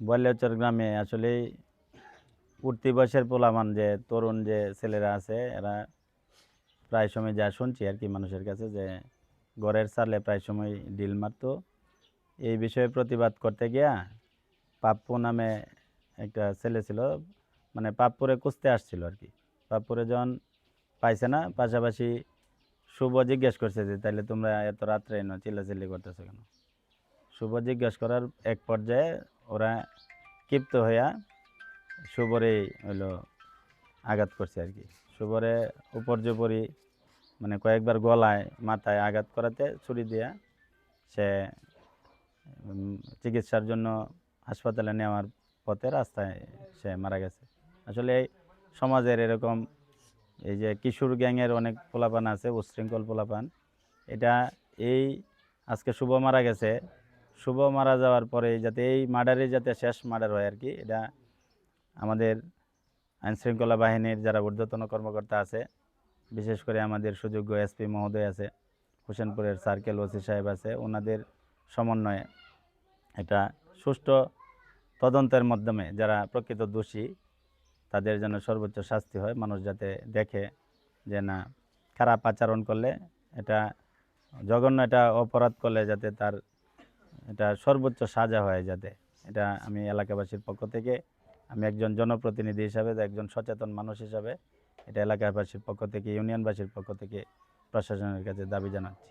বল্যাচর গ্রামে আসলে উঠতি বয়সের পোলাপান যে তরুণ যে ছেলেরা আছে এরা প্রায় সময় যা শুনছি আর কি মানুষের কাছে যে ঘরের চালে প্রায় সময় ডিল মারতো। এই বিষয়ে প্রতিবাদ করতে গিয়া পাপ্পু নামে একটা ছেলে ছিল, মানে পাপ্পুরে খুঁজতে আসছিল আর কি। পাপ্পুরে যখন পাইছে না, পাশাপাশি শুভ জিজ্ঞেস করছে যে তাইলে তোমরা এত রাত্রে এনো চিল্লাচিল্লি করতেছো কেন। শুভ জিজ্ঞেস করার এক পর্যায়ে ওরা ক্ষিপ্ত হইয়া শুভরে হইলো আঘাত করছে আর কি। শুভরে উপর্যুপরি মানে কয়েকবার গলায় মাথায় আঘাত করাতে ছুরি দিয়া সে চিকিৎসার জন্য হাসপাতালে নেওয়ার পথে রাস্তায় সে মারা গেছে। আসলে এই সমাজের এরকম এই যে কিশোর গ্যাংয়ের অনেক পোলাপান আছে, উচ্ছৃঙ্খল পোলাপান। এটা এই আজকে শুভ মারা গেছে, শুভ মারা যাওয়ার পরে যাতে এই মার্ডারই যাতে শেষ মার্ডার হয় আর কি। এটা আমাদের আইনশৃঙ্খলা বাহিনীর যারা ঊর্ধ্বতন কর্মকর্তা আছে, বিশেষ করে আমাদের সুযোগ্য এসপি মহোদয় আছে, হোসেনপুরের সার্কেল ওসি সাহেব আছে, ওনাদের সমন্বয়ে এটা সুষ্ঠু তদন্তের মাধ্যমে যারা প্রকৃত দোষী তাদের যেন সর্বোচ্চ শাস্তি হয়। মানুষ যাতে দেখে যে না, খারাপ আচরণ করলে এটা জঘন্য একটা অপরাধ করলে যাতে তার এটা সর্বোচ্চ সাজা হয় যাতে। এটা আমি এলাকাবাসীর পক্ষ থেকে, আমি একজন জনপ্রতিনিধি হিসাবে, একজন সচেতন মানুষ হিসাবে এটা এলাকাবাসীর পক্ষ থেকে, ইউনিয়নবাসীর পক্ষ থেকে প্রশাসনের কাছে দাবি জানাচ্ছি।